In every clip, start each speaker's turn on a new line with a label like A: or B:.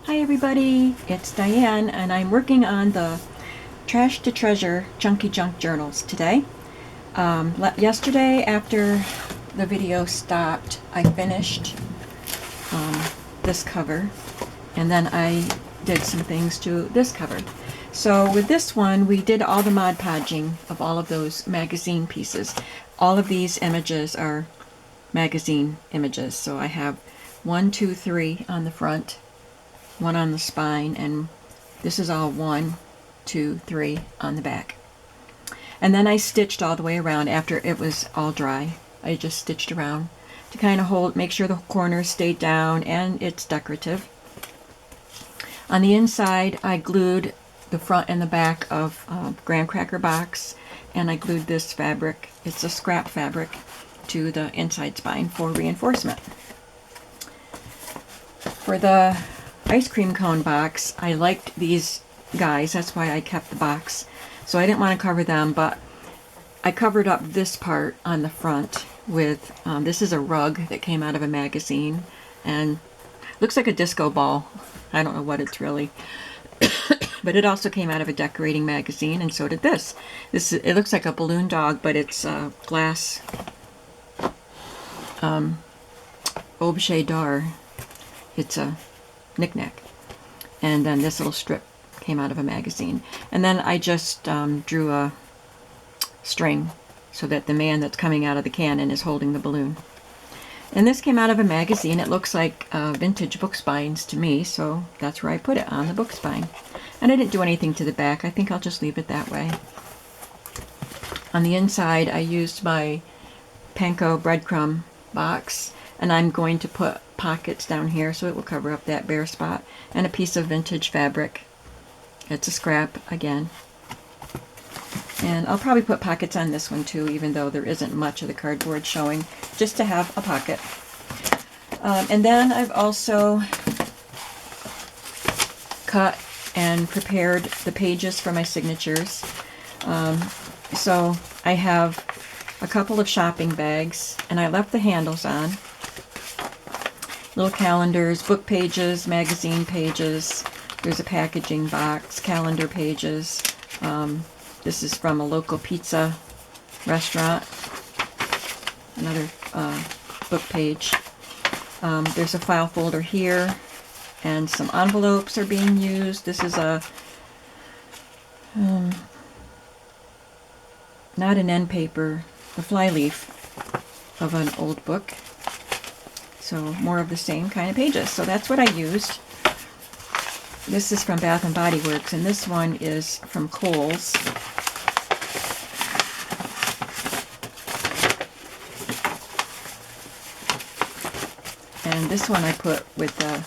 A: Hi everybody, it's Diane and I'm working on the Trash to Treasure Junky Junk journals today. Yesterday after the video stopped, I finished this cover and then I did some things to this cover. So with this one we did all the Mod Podging of all of those magazine pieces. All of these images are magazine images, so I have 1, 2, 3 on the front, one on the spine, and this is all 1, 2, 3 on the back. And then I stitched all the way around after it was all dry. I just stitched around to kind of make sure the corners stayed down and it's decorative. On the inside I glued the front and the back of graham cracker box, and I glued this fabric, it's a scrap fabric, to the inside spine for reinforcement. For the ice cream cone box, I liked these guys, that's why I kept the box. So I didn't want to cover them, but I covered up this part on the front with, this is a rug that came out of a magazine, and looks like a disco ball. I don't know what it's really. But it also came out of a decorating magazine, and so did this. It looks like a balloon dog, but it's glass objet d'art. It's a knick-knack. And then this little strip came out of a magazine. And then I just drew a string so that the man that's coming out of the cannon is holding the balloon. And this came out of a magazine. It looks like vintage book spines to me, so that's where I put it, on the book spine. And I didn't do anything to the back. I think I'll just leave it that way. On the inside, I used my panko breadcrumb box, and I'm going to put pockets down here so it will cover up that bare spot, and a piece of vintage fabric. It's a scrap again. And I'll probably put pockets on this one too, even though there isn't much of the cardboard showing, just to have a pocket. And then I've also cut and prepared the pages for my signatures. So I have a couple of shopping bags, and I left the handles on. Little calendars, book pages, magazine pages. There's a packaging box, calendar pages. This is from a local pizza restaurant. Another book page. There's a file folder here, and some envelopes are being used. This is a not an end paper, the flyleaf of an old book. So more of the same kind of pages. So that's what I used. This is from Bath & Body Works, and this one is from Kohl's. And this one I put with the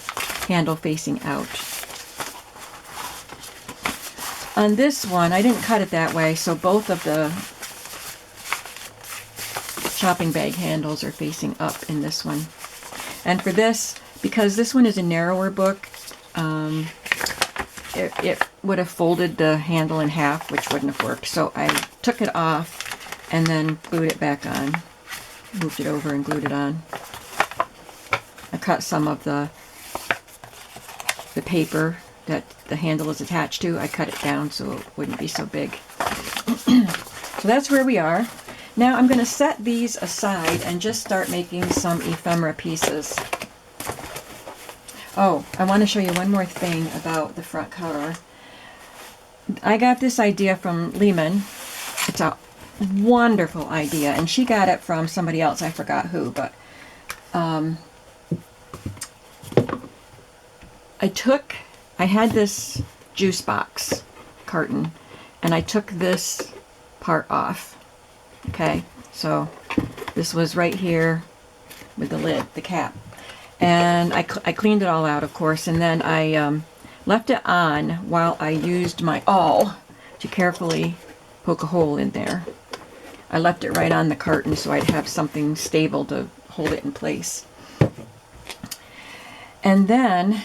A: handle facing out. On this one, I didn't cut it that way, so both of the shopping bag handles are facing up in this one. And for this, because this one is a narrower book, it would have folded the handle in half, which wouldn't have worked. So I took it off and then glued it back on. Moved it over and glued it on. I cut some of the paper that the handle is attached to. I cut it down so it wouldn't be so big. So that's where we are. Now I'm going to set these aside and just start making some ephemera pieces. Oh, I want to show you one more thing about the front cover. I got this idea from Lehman. It's a wonderful idea, and she got it from somebody else. I forgot who, but I had this juice box carton, and I took this part off. Okay, so this was right here with the lid, the cap. And I cleaned it all out, of course, and then I left it on while I used my awl to carefully poke a hole in there. I left it right on the carton so I'd have something stable to hold it in place. And then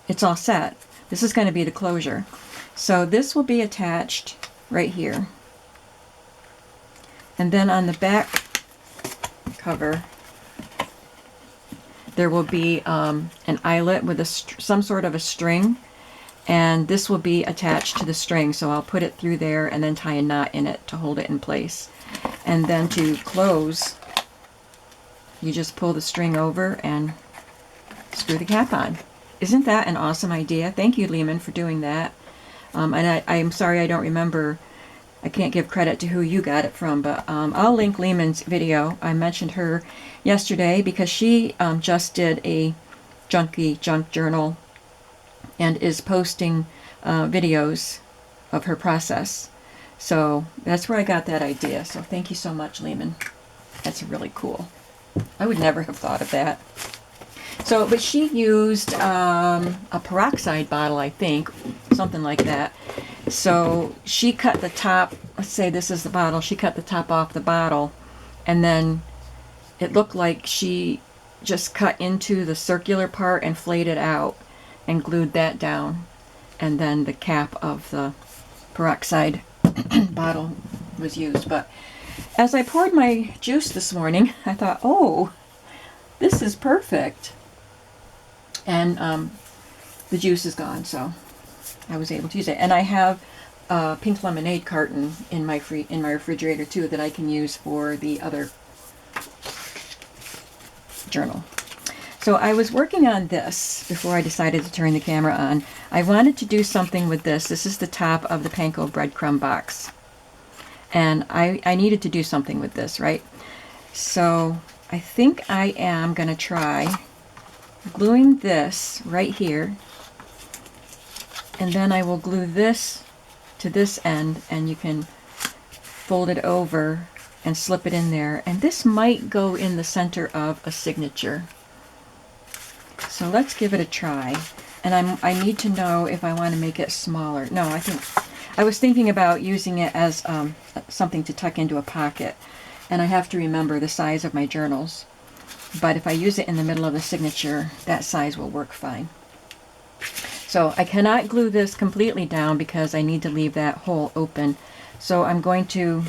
A: it's all set. This is going to be the closure. So this will be attached right here. And then on the back cover, there will be an eyelet with some sort of a string, and this will be attached to the string, so I'll put it through there and then tie a knot in it to hold it in place. And then to close, you just pull the string over and screw the cap on. Isn't that an awesome idea? Thank you, Lehman, for doing that. And I'm sorry I don't remember, I can't give credit to who you got it from, but I'll link Lehman's video. I mentioned her yesterday because she just did a Junky junk journal and is posting videos of her process. So that's where I got that idea. So thank you so much, Lehman. That's really cool. I would never have thought of that. So, but she used a peroxide bottle, I think, something like that. So she cut the top, let's say this is the bottle, she cut the top off the bottle, and then it looked like she just cut into the circular part and flayed it out and glued that down. And then the cap of the peroxide bottle was used. But as I poured my juice this morning, I thought, oh, this is perfect. And the juice is gone, so I was able to use it. And I have a pink lemonade carton in my refrigerator too that I can use for the other journal. So I was working on this before I decided to turn the camera on. I wanted to do something with this. This is the top of the panko breadcrumb box. And I needed to do something with this, right? So I think I am going to try gluing this right here. And then I will glue this to this end, and you can fold it over and slip it in there. And this might go in the center of a signature. So let's give it a try. And I need to know if I want to make it smaller. No, I was thinking about using it as something to tuck into a pocket. And I have to remember the size of my journals. But if I use it in the middle of the signature, that size will work fine. So I cannot glue this completely down because I need to leave that hole open. So I'm going to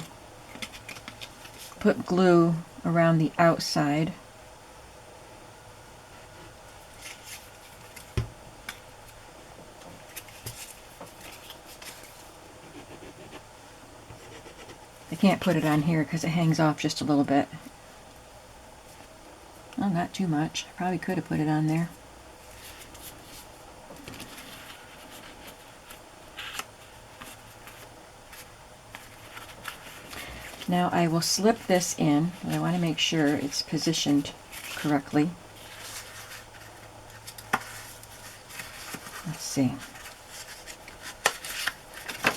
A: put glue around the outside. I can't put it on here because it hangs off just a little bit. Well, not too much. I probably could have put it on there. Now I will slip this in, and I want to make sure it's positioned correctly. Let's see.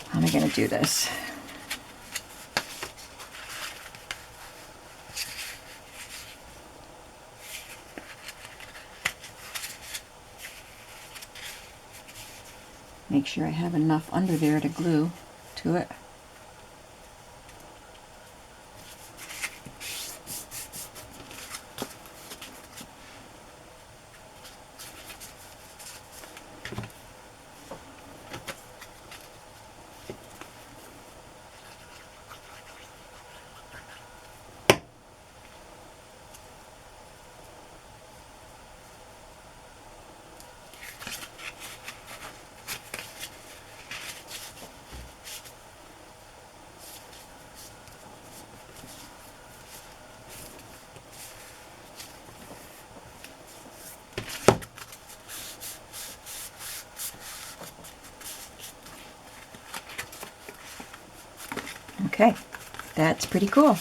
A: How am I going to do this? Make sure I have enough under there to glue to it. Okay, that's pretty cool.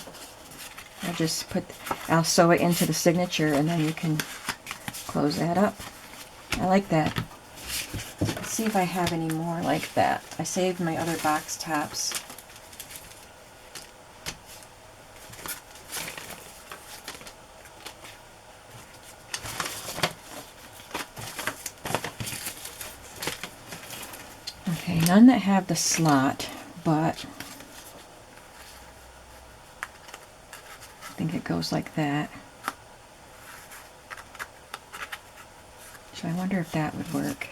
A: I'll sew it into the signature and then you can close that up. I like that. Let's see if I have any more like that. I saved my other box tops. Okay, none that have the slot, but I think it goes like that. So I wonder if that would work.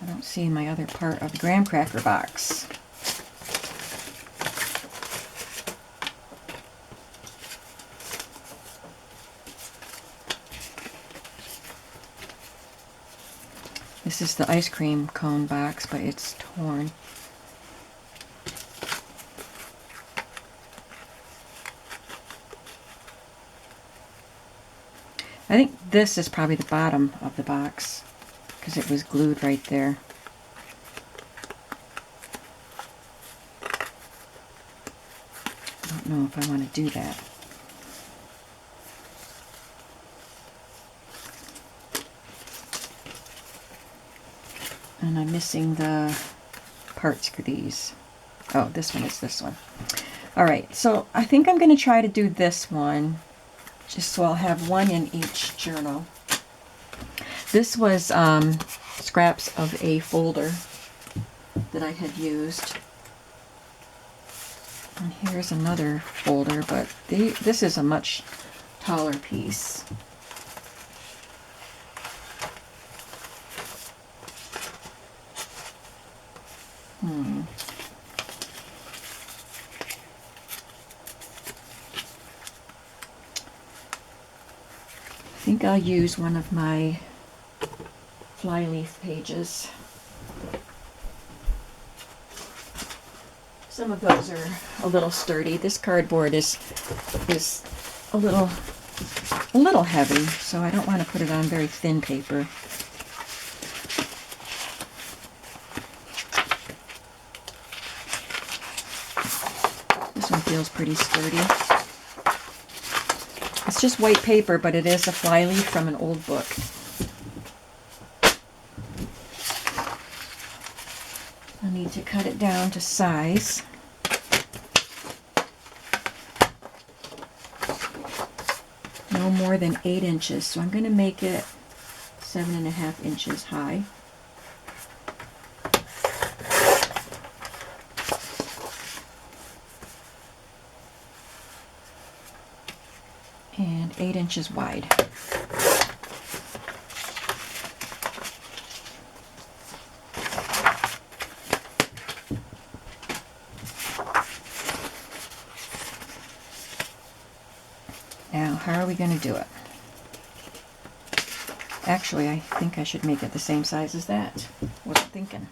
A: I don't see my other part of the graham cracker box. This is the ice cream cone box, but it's torn. I think this is probably the bottom of the box because it was glued right there. I don't know if I want to do that. And I'm missing the parts for these. Oh, this one is this one. All right, so I think I'm going to try to do this one, just so I'll have one in each journal. This was scraps of a folder that I had used. And here's another folder, but this is a much taller piece. I think I'll use one of my flyleaf pages. Some of those are a little sturdy. This cardboard is a little heavy, so I don't want to put it on very thin paper. This one feels pretty sturdy. It's just white paper, but it is a flyleaf from an old book. I need to cut it down to size. No more than 8 inches, so I'm going to make it 7.5 inches high. And 8 inches wide. Now, how are we going to do it? Actually, I think I should make it the same size as that. Wasn't thinking.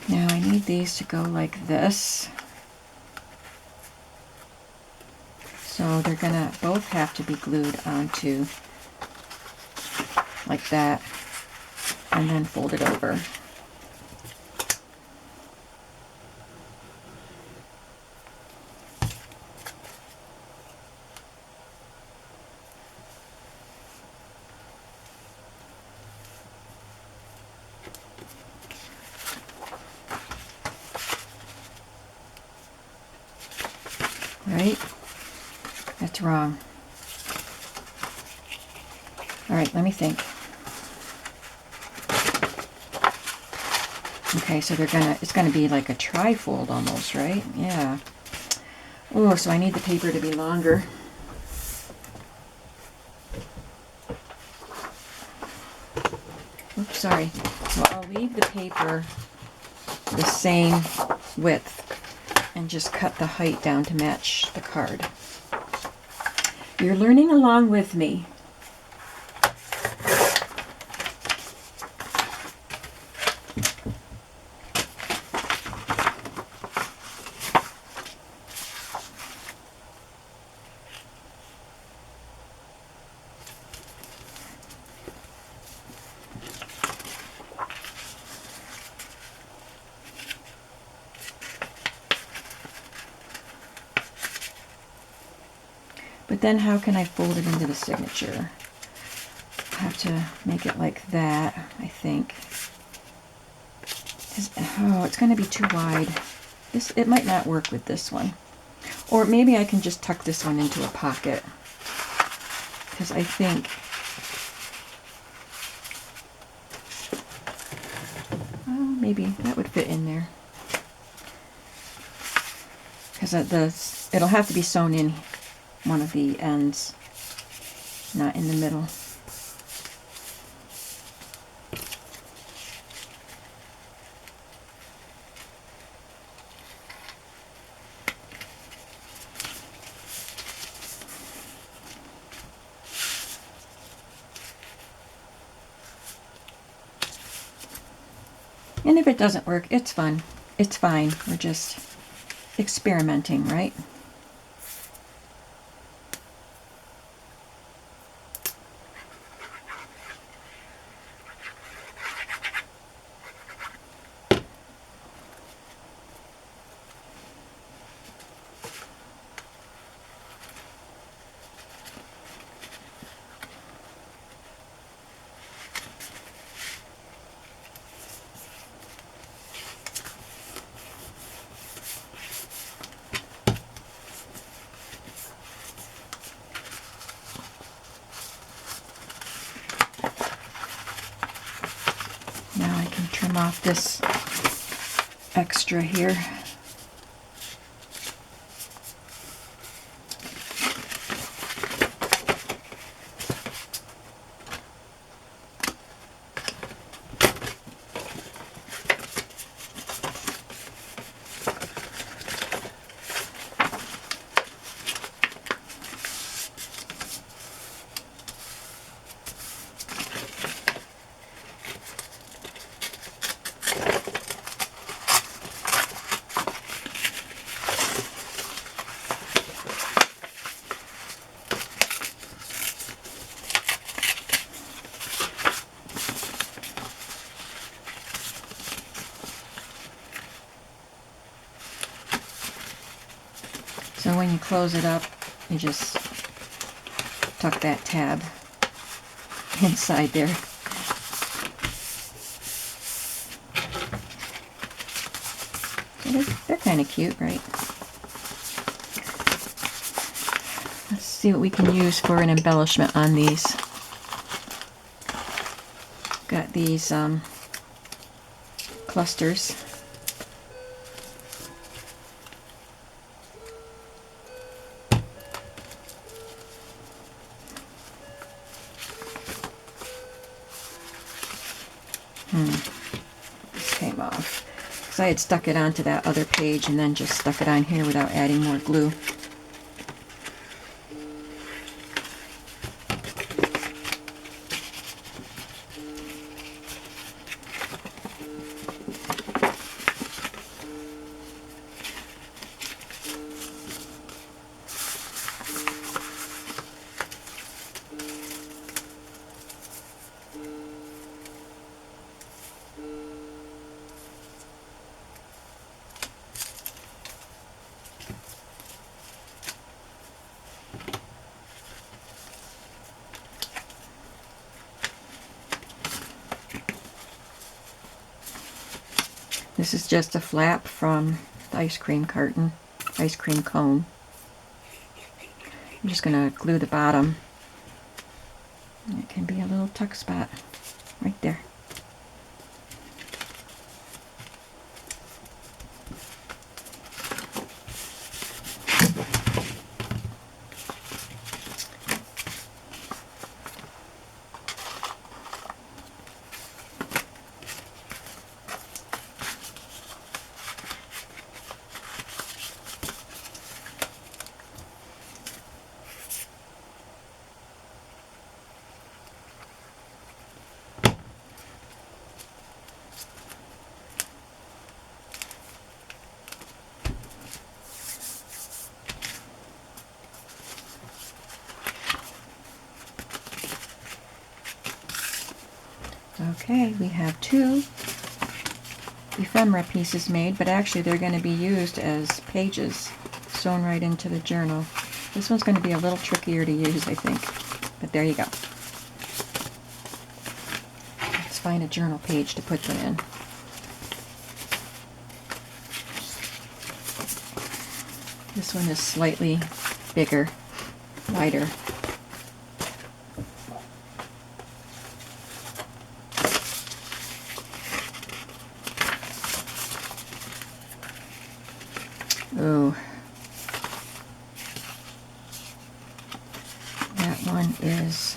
A: Now I need these to go like this. So they're gonna both have to be glued onto like that and then fold it over. Right? That's wrong. All right, let me think. Okay, so it's gonna be like a trifold almost, right? Yeah. Oh, so I need the paper to be longer. Oops, sorry. So I'll leave the paper the same width and just cut the height down to match the card. You're learning along with me. But then how can I fold it into the signature? I have to make it like that, I think. Oh, it's going to be too wide. It might not work with this one. Or maybe I can just tuck this one into a pocket. Because I think maybe that would fit in there. Because it'll have to be sewn in one of the ends, not in the middle. And if it doesn't work, it's fun. It's fine. We're just experimenting, right? Now I can trim off this extra here. So when you close it up, you just tuck that tab inside there. So they're kind of cute, right? Let's see what we can use for an embellishment on these. Got these clusters. This came off because I had stuck it onto that other page and then just stuck it on here without adding more glue. This is just a flap from the ice cream carton, ice cream cone. I'm just going to glue the bottom. It can be a little tuck spot right there. Okay, we have two ephemera pieces made, but actually they're going to be used as pages sewn right into the journal. This one's going to be a little trickier to use, I think, but there you go. Let's find a journal page to put them in. This one is slightly bigger, wider. Ooh. That one is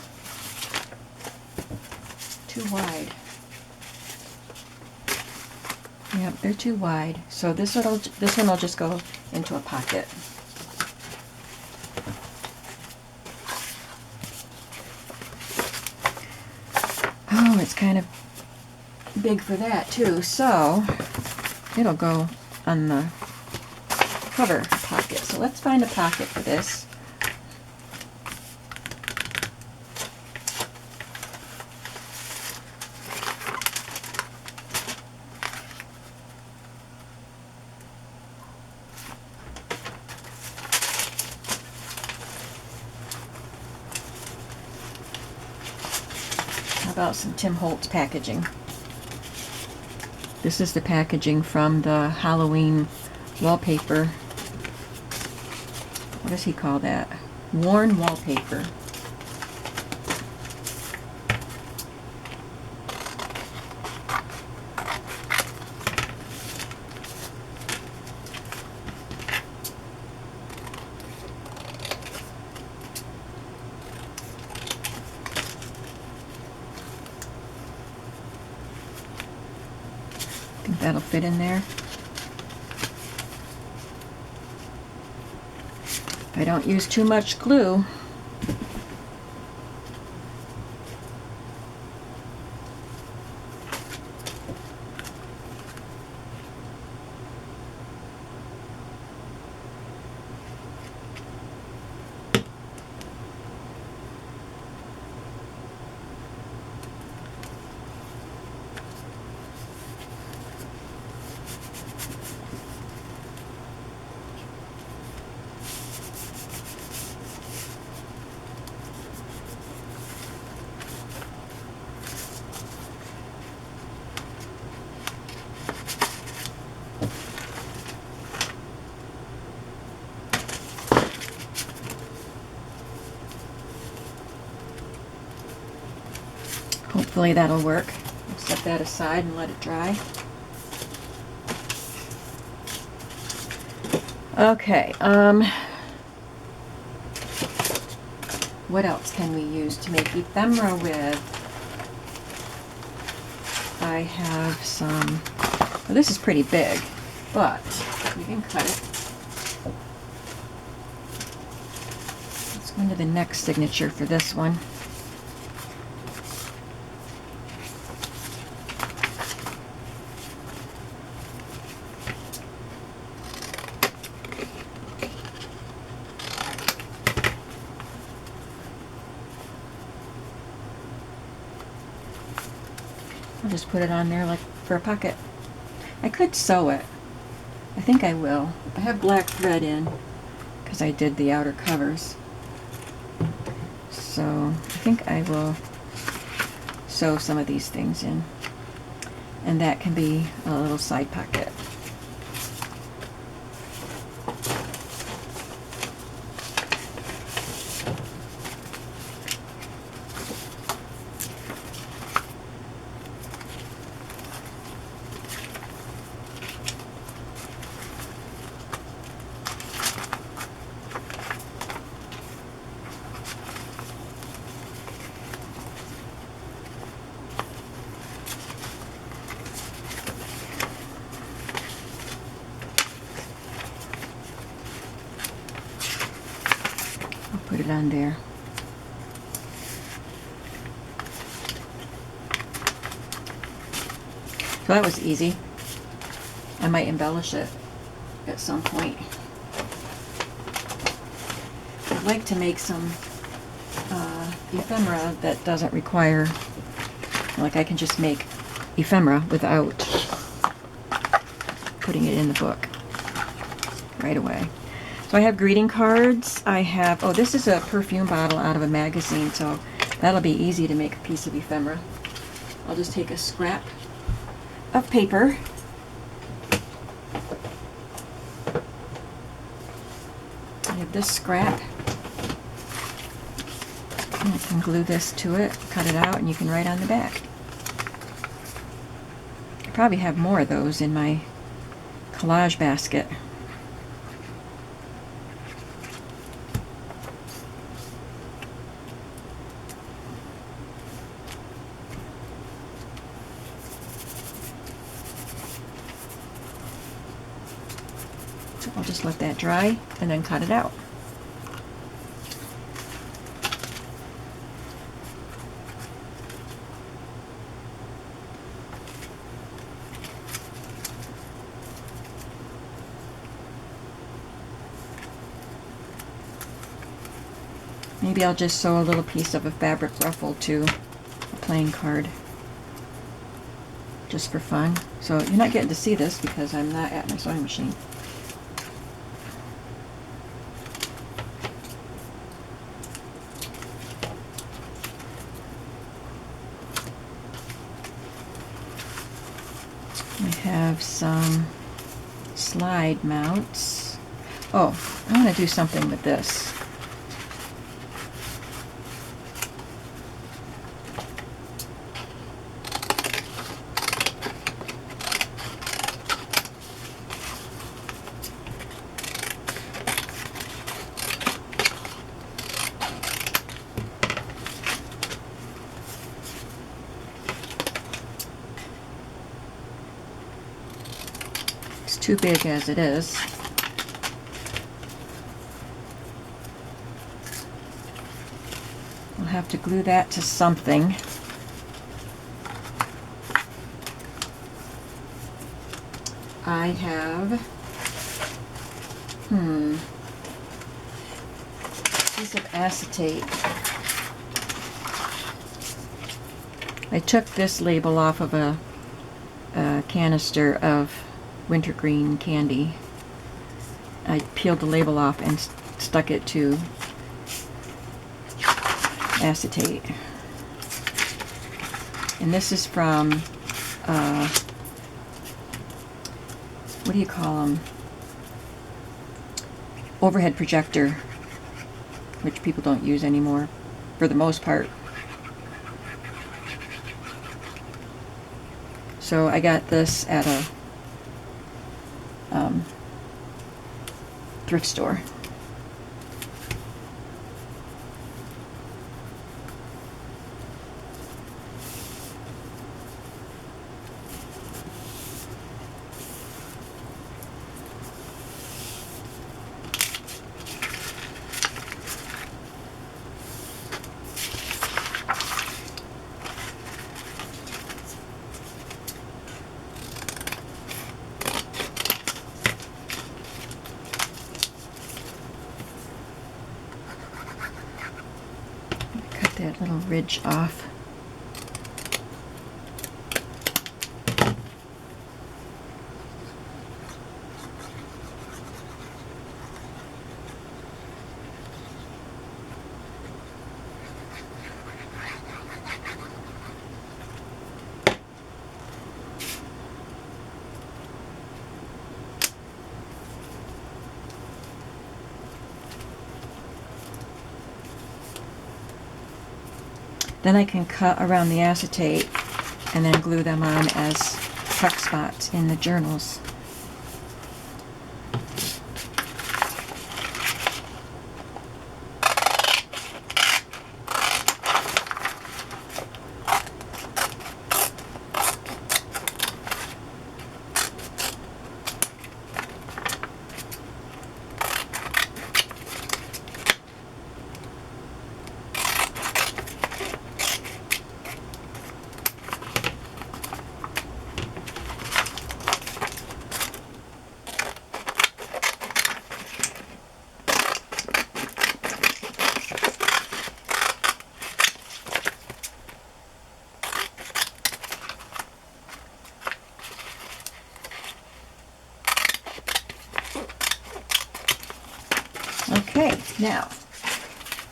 A: too wide. Yep, they're too wide. So this one will just go into a pocket. Oh, it's kind of big for that too, so it'll go on the cover pocket. So let's find a pocket for this. How about some Tim Holtz packaging? This is the packaging from the Halloween wallpaper. What does he call that? Worn wallpaper. Think that'll fit in there. If I don't use too much glue. Hopefully that'll work. I'll set that aside and let it dry. Okay, what else can we use to make ephemera with? I have some, well, this is pretty big, but we can cut it. Let's go into the next signature for this one. I'll just put it on there like for a pocket. I could sew it. I think I will. I have black thread in because I did the outer covers. So I think I will sew some of these things in. And that can be a little side pocket. Put it on there. So that was easy. I might embellish it at some point. I'd like to make some ephemera that doesn't require, like I can just make ephemera without putting it in the book right away. So I have greeting cards. I have, oh, this is a perfume bottle out of a magazine, so that'll be easy to make a piece of ephemera. I'll just take a scrap of paper. I have this scrap. And I can glue this to it, cut it out, and you can write on the back. I probably have more of those in my collage basket. I'll just let that dry and then cut it out. Maybe I'll just sew a little piece of a fabric ruffle to a playing card, just for fun. So you're not getting to see this because I'm not at my sewing machine. I have some slide mounts. Oh, I want to do something with this. It's too big as it is. I'll have to glue that to something. I have piece of acetate. I took this label off of a canister of wintergreen candy. I peeled the label off and stuck it to acetate. And this is from, what do you call them? Overhead projector, which people don't use anymore, for the most part. So I got this at a thrift store. That little ridge off. Then I can cut around the acetate and then glue them on as tuck spots in the journals. Okay, now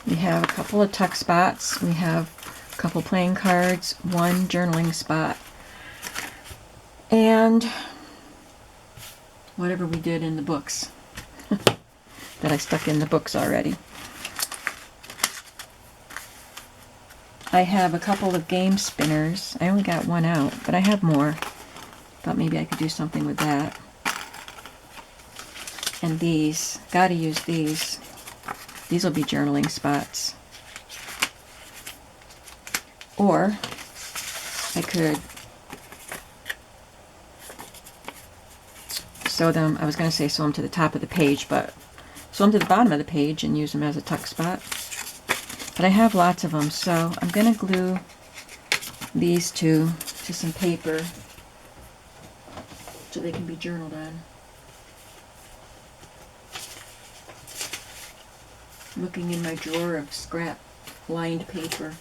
A: we have a couple of tuck spots. We have a couple playing cards, one journaling spot, and whatever we did in the books that I stuck in the books already. I have a couple of game spinners. I only got one out, but I have more. Thought maybe I could do something with that. And these, gotta use these. These will be journaling spots. Or I could sew them. I was going to say sew them to the top of the page, but sew them to the bottom of the page and use them as a tuck spot. But I have lots of them, so I'm going to glue these two to some paper so they can be journaled on. Looking in my drawer of scrap lined paper.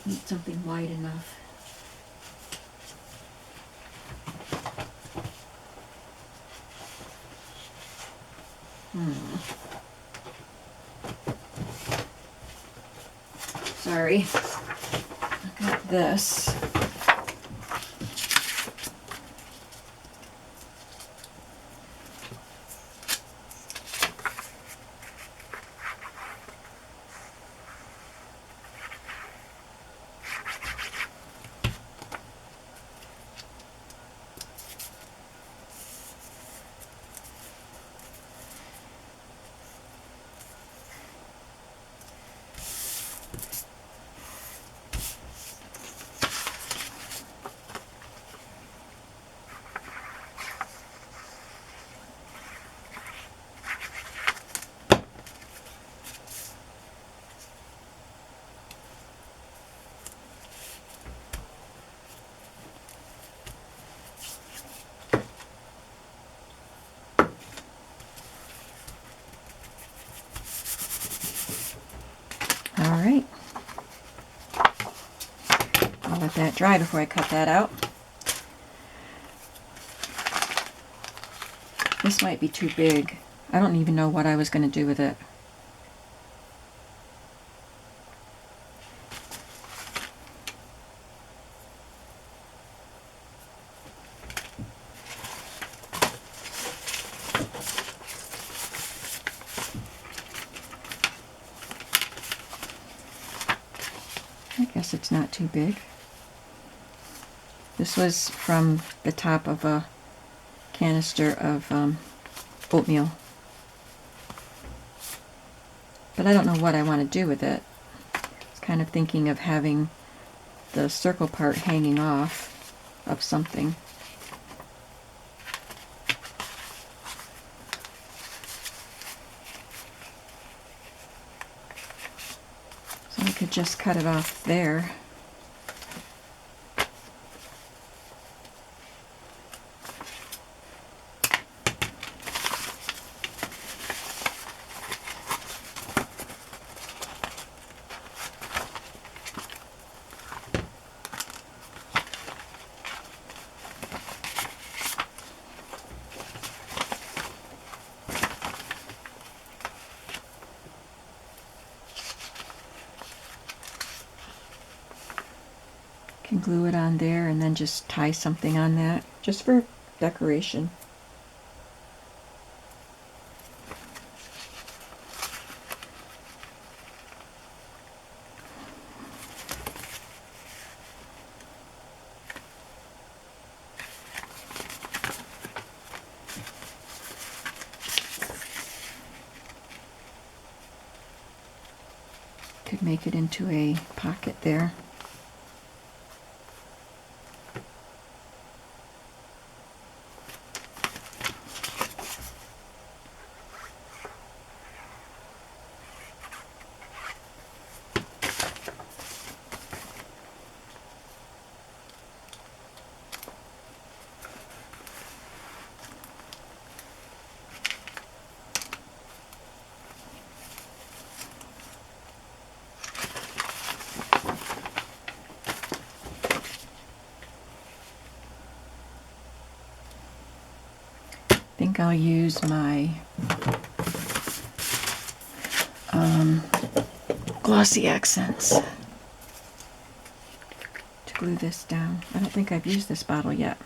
A: Need something wide enough. Sorry. I got this. Alright, I'll let that dry before I cut that out. This might be too big. I don't even know what I was going to do with it. I guess it's not too big. This was from the top of a canister of oatmeal. But I don't know what I want to do with it. I was kind of thinking of having the circle part hanging off of something. So I could just cut it off there. Can glue it on there and then just tie something on that, just for decoration. Could make it into a pocket there. I think I'll use my glossy accents to glue this down. I don't think I've used this bottle yet.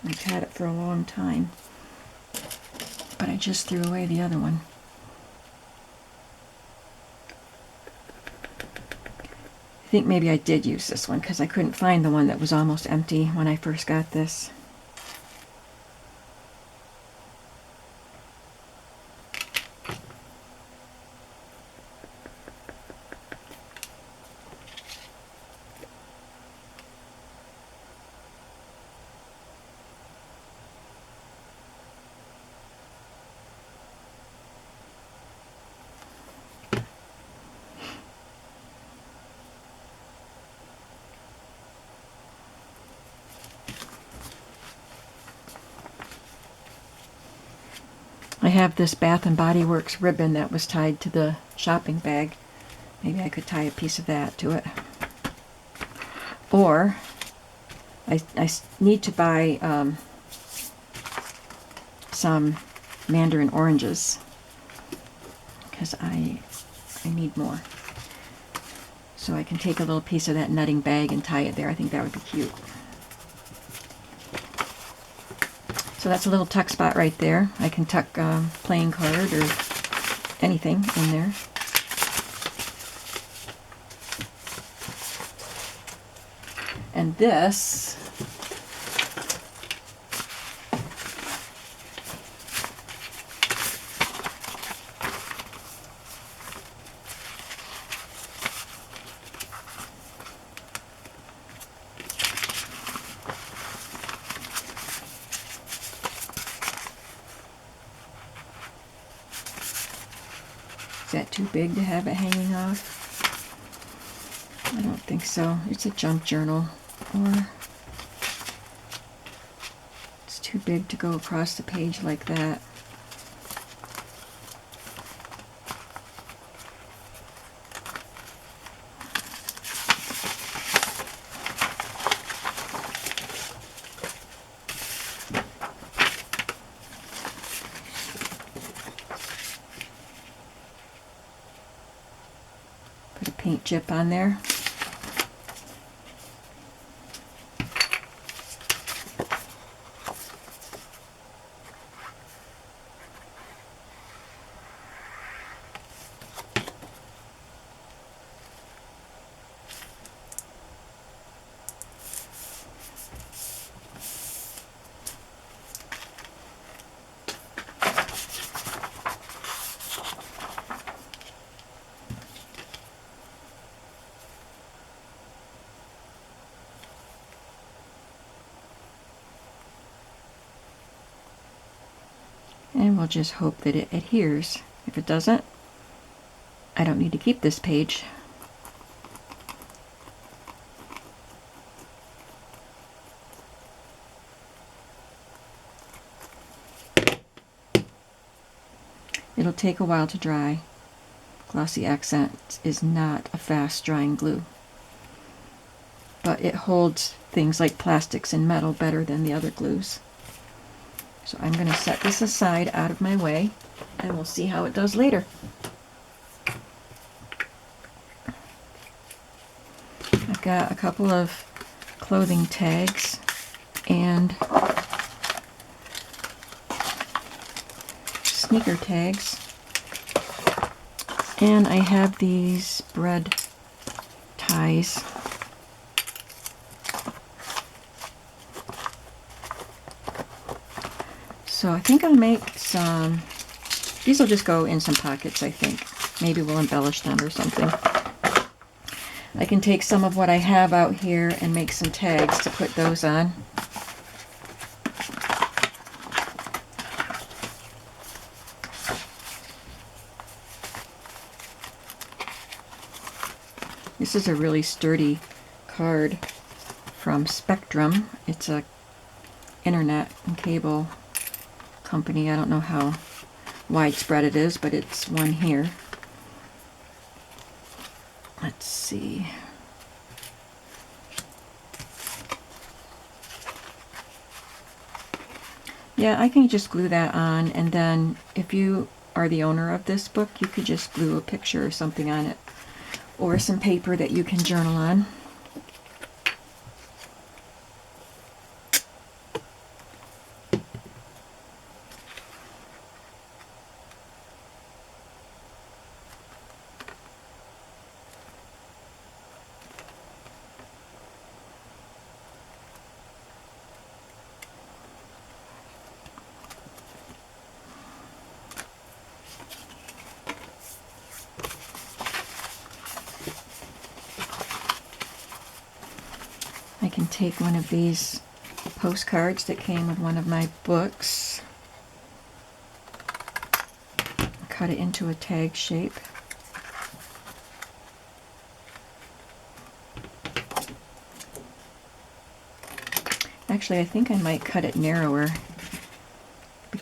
A: I've had it for a long time, but I just threw away the other one. I think maybe I did use this one because I couldn't find the one that was almost empty when I first got this. I have this Bath and Body Works ribbon that was tied to the shopping bag. Maybe I could tie a piece of that to it. Or I need to buy some mandarin oranges because I need more. So I can take a little piece of that nutting bag and tie it there. I think that would be cute. So that's a little tuck spot right there. I can tuck playing card or anything in there. And this is that too big to have it hanging off? I don't think so. It's a junk journal, or it's too big to go across the page like that. Put a paint chip on there. And we'll just hope that it adheres. If it doesn't, I don't need to keep this page. It'll take a while to dry. Glossy Accent is not a fast drying glue, but it holds things like plastics and metal better than the other glues. So I'm going to set this aside out of my way, and we'll see how it does later. I've got a couple of clothing tags and sneaker tags, and I have these bread ties. So I think I'll make some, these will just go in some pockets, I think. Maybe we'll embellish them or something. I can take some of what I have out here and make some tags to put those on. This is a really sturdy card from Spectrum. It's a internet and cable company. I don't know how widespread it is, but it's one here. Let's see. Yeah, I can just glue that on, and then if you are the owner of this book, you could just glue a picture or something on it, or some paper that you can journal on. I can take one of these postcards that came with one of my books, cut it into a tag shape. Actually, I think I might cut it narrower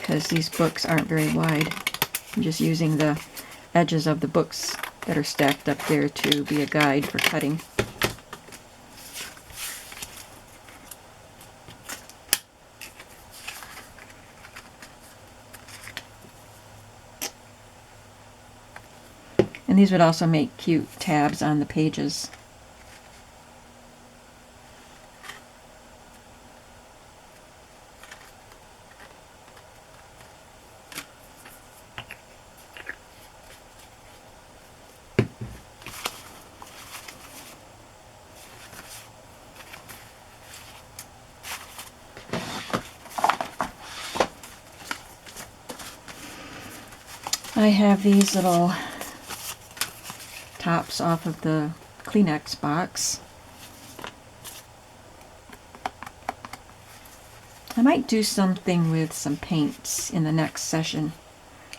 A: because these books aren't very wide. I'm just using the edges of the books that are stacked up there to be a guide for cutting. And these would also make cute tabs on the pages. I have these little tops off of the Kleenex box. I might do something with some paints in the next session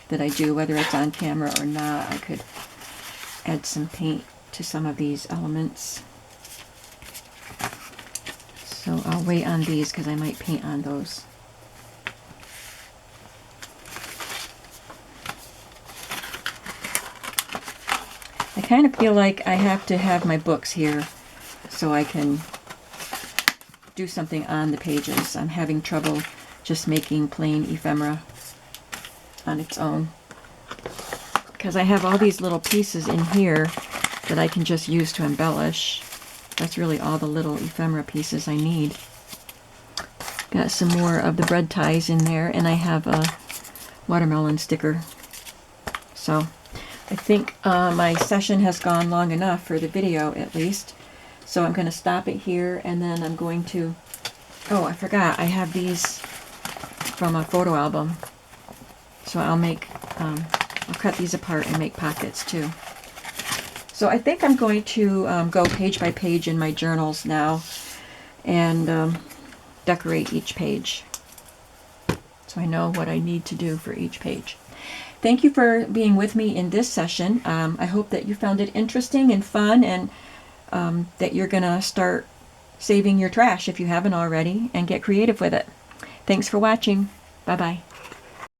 A: that I do, whether it's on camera or not. I could add some paint to some of these elements. So I'll wait on these because I might paint on those. I kind of feel like I have to have my books here so I can do something on the pages. I'm having trouble just making plain ephemera on its own, because I have all these little pieces in here that I can just use to embellish. That's really all the little ephemera pieces I need. Got some more of the bread ties in there, and I have a watermelon sticker. So I think my session has gone long enough for the video, at least. So I'm going to stop it here, and then I'm going to... Oh, I forgot. I have these from a photo album. So I'll cut these apart and make pockets too. So I think I'm going to go page by page in my journals now and decorate each page, so I know what I need to do for each page. Thank you for being with me in this session. I hope that you found it interesting and fun, and that you're gonna start saving your trash if you haven't already and get creative with it. Thanks for watching. Bye-bye.